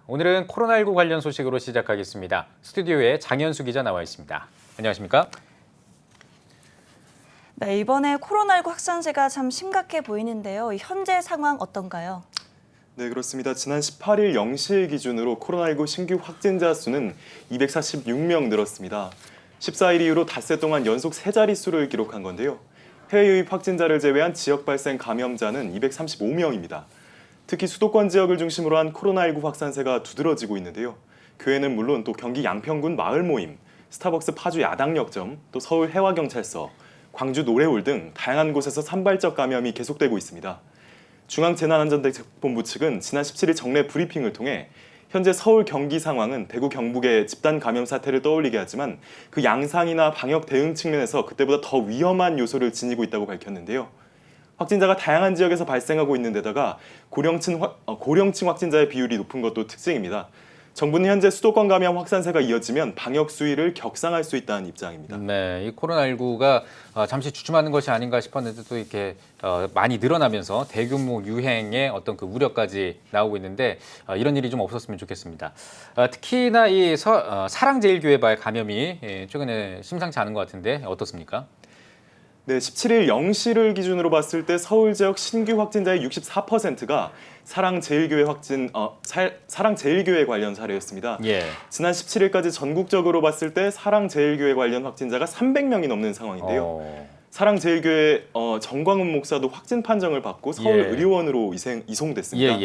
오늘은 코로나19 관련 소식으로 시작하겠습니다. 스튜디오에 장현수 기자 나와 있습니다. 안녕하십니까? 네, 이번에 코로나19 확산세가 참 심각해 보이는데요. 현재 상황 어떤가요? 네, 그렇습니다. 지난 18일 0시 기준으로 코로나19 신규 확진자 수는 246명 늘었습니다. 14일 이후로 닷새 동안 연속 세 자릿수를 기록한 건데요. 해외 유입 확진자를 제외한 지역 발생 감염자는 235명입니다. 특히 수도권 지역을 중심으로 한 코로나19 확산세가 두드러지고 있는데요. 교회는 물론 또 경기 양평군 마을 모임, 스타벅스 파주 야당역점, 또 서울 해화경찰서, 광주 노래홀 등 다양한 곳에서 산발적 감염이 계속되고 있습니다. 중앙재난안전대책본부 측은 지난 17일 정례 브리핑을 통해 현재 서울 경기 상황은 대구 경북의 집단 감염 사태를 떠올리게 하지만 그 양상이나 방역 대응 측면에서 그때보다 더 위험한 요소를 지니고 있다고 밝혔는데요. 확진자가 다양한 지역에서 발생하고 있는 데다가 고령층 확진자의 비율이 높은 것도 특징입니다. 정부는 현재 수도권 감염 확산세가 이어지면 방역 수위를 격상할 수 있다는 입장입니다. 네, 이 코로나19가 잠시 주춤하는 것이 아닌가 싶었는데 또 이렇게 많이 늘어나면서 대규모 유행의 어떤 그 우려까지 나오고 있는데 이런 일이 좀 없었으면 좋겠습니다. 특히나 이 사랑제일교회발 감염이 최근에 심상치 않은 것 같은데 어떻습니까? 네, 17일 0시를 기준으로 봤을 때 서울 지역 신규 확진자의 64%가 사랑제일교회 관련 사례였습니다. 예. 지난 17일까지 전국적으로 봤을 때 사랑제일교회 관련 확진자가 300명이 넘는 상황인데요. 사랑제일교회 정광훈 목사도 확진 판정을 받고 서울의료원으로 이송됐습니다.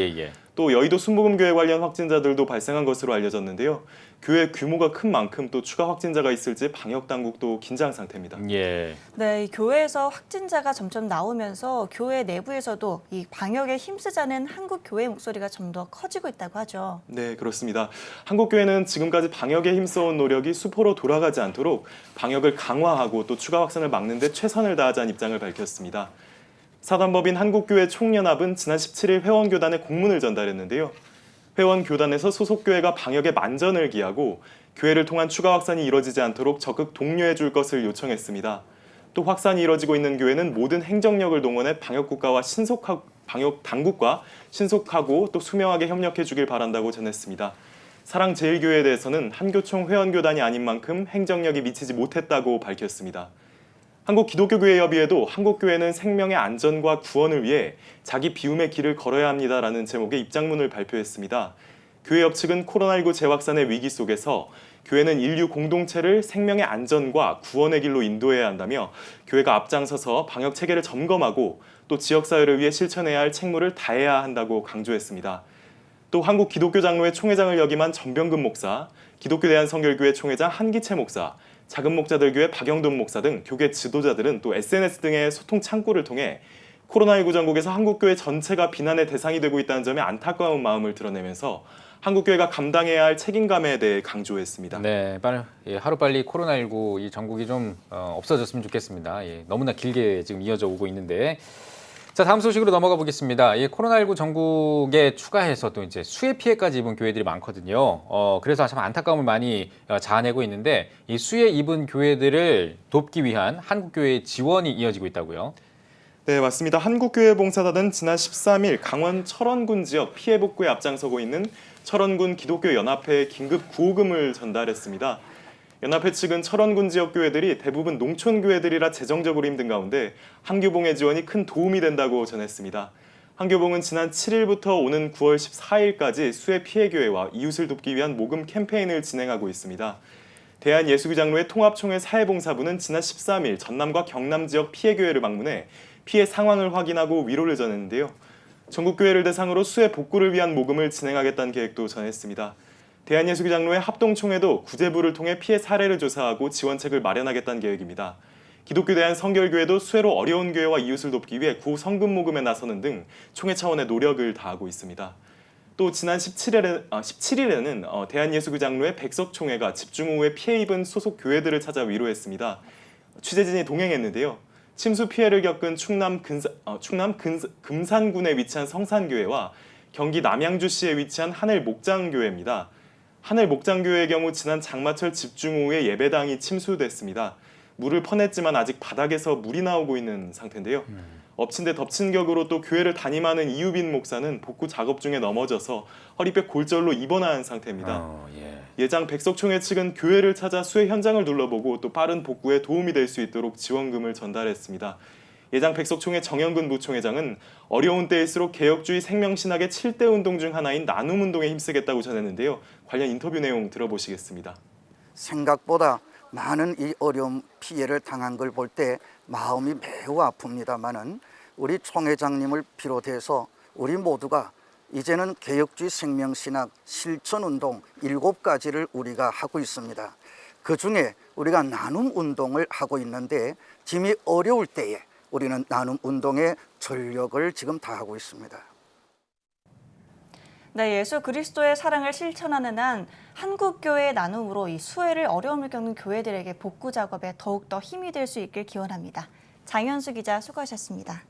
또 여의도 순복음교회 관련 확진자들도 발생한 것으로 알려졌는데요. 교회 규모가 큰 만큼 또 추가 확진자가 있을지 방역 당국도 긴장 상태입니다. 예. 네, 이 교회에서 확진자가 점점 나오면서 교회 내부에서도 이 방역에 힘쓰자는 한국 교회 목소리가 좀 더 커지고 있다고 하죠. 네, 그렇습니다. 한국교회는 지금까지 방역에 힘써온 노력이 수포로 돌아가지 않도록 방역을 강화하고 또 추가 확산을 막는 데 최선을 다하자는 입장을 밝혔습니다. 사단법인 한국교회 총연합은 지난 17일 회원교단에 공문을 전달했는데요. 회원교단에서 소속교회가 방역에 만전을 기하고 교회를 통한 추가 확산이 이뤄지지 않도록 적극 독려해 줄 것을 요청했습니다. 또 확산이 이뤄지고 있는 교회는 모든 행정력을 동원해 방역 당국과 신속하고 또 수명하게 협력해 주길 바란다고 전했습니다. 사랑제일교회에 대해서는 한교총 회원교단이 아닌 만큼 행정력이 미치지 못했다고 밝혔습니다. 한국기독교교회협의회도 한국교회는 생명의 안전과 구원을 위해 자기 비움의 길을 걸어야 합니다라는 제목의 입장문을 발표했습니다. 교회협 측은 코로나19 재확산의 위기 속에서 교회는 인류 공동체를 생명의 안전과 구원의 길로 인도해야 한다며 교회가 앞장서서 방역 체계를 점검하고 또 지역사회를 위해 실천해야 할 책무를 다해야 한다고 강조했습니다. 또 한국기독교장로회 총회장을 역임한 전병근 목사, 기독교대한성결교회 총회장 한기채 목사, 작은 목자들교회 박영돈 목사 등 교계 지도자들은 또 SNS 등의 소통 창구를 통해 코로나19 전국에서 한국교회 전체가 비난의 대상이 되고 있다는 점에 안타까운 마음을 드러내면서 한국교회가 감당해야 할 책임감에 대해 강조했습니다. 네, 하루빨리 코로나19 이 전국이 좀 없어졌으면 좋겠습니다. 너무나 길게 지금 이어져 오고 있는데. 자, 다음 소식으로 넘어가 보겠습니다. 이 코로나19 전국에 추가해서 또 이제 수해 피해까지 입은 교회들이 많거든요. 그래서 참 안타까움을 많이 자아내고 있는데 이 수해 입은 교회들을 돕기 위한 한국교회의 지원이 이어지고 있다고요. 네, 맞습니다. 한국교회 봉사단은 지난 13일 강원 철원군 지역 피해 복구에 앞장서고 있는 철원군 기독교연합회에 긴급 구호금을 전달했습니다. 연합회 측은 철원군 지역 교회들이 대부분 농촌 교회들이라 재정적으로 힘든 가운데 한교봉의 지원이 큰 도움이 된다고 전했습니다. 한교봉은 지난 7일부터 오는 9월 14일까지 수해 피해 교회와 이웃을 돕기 위한 모금 캠페인을 진행하고 있습니다. 대한예수교장로회 통합총회 사회봉사부는 지난 13일 전남과 경남 지역 피해 교회를 방문해 피해 상황을 확인하고 위로를 전했는데요. 전국 교회를 대상으로 수해 복구를 위한 모금을 진행하겠다는 계획도 전했습니다. 대한예수교장로회 합동총회도 구제부를 통해 피해 사례를 조사하고 지원책을 마련하겠다는 계획입니다. 기독교 대한성결교회도 수해로 어려운 교회와 이웃을 돕기 위해 구성금 모금에 나서는 등 총회 차원의 노력을 다하고 있습니다. 또 지난 17일에는 대한예수교장로회 백석총회가 집중호우에 피해 입은 소속 교회들을 찾아 위로했습니다. 취재진이 동행했는데요. 침수 피해를 겪은 충남 금산군에 위치한 성산교회와 경기 남양주시에 위치한 하늘목장교회입니다. 하늘목장교회의 경우 지난 장마철 집중호우에 예배당이 침수됐습니다. 물을 퍼냈지만 아직 바닥에서 물이 나오고 있는 상태인데요. 엎친 데 덮친 격으로 또 교회를 담임하는 이유빈 목사는 복구 작업 중에 넘어져서 허리뼈 골절로 입원한 상태입니다. 예장 백석총회 측은 교회를 찾아 수해 현장을 둘러보고 또 빠른 복구에 도움이 될 수 있도록 지원금을 전달했습니다. 예장 백석총회 정영근 부총회장은 어려운 때일수록 개혁주의 생명신학의 7대 운동 중 하나인 나눔운동에 힘쓰겠다고 전했는데요. 관련 인터뷰 내용 들어보시겠습니다. 생각보다 많은 이 어려움 피해를 당한 걸 볼 때 마음이 매우 아픕니다만은 우리 총회장님을 비롯해서 우리 모두가 이제는 개혁주의 생명신학 실천운동 7가지를 우리가 하고 있습니다. 그중에 우리가 나눔운동을 하고 있는데 짐이 어려울 때에 우리는 나눔운동에 전력을 지금 다하고 있습니다. 네, 예수 그리스도의 사랑을 실천하는 한 한국교회의 나눔으로 이 수해를 어려움을 겪는 교회들에게 복구 작업에 더욱더 힘이 될 수 있길 기원합니다. 장현수 기자 수고하셨습니다.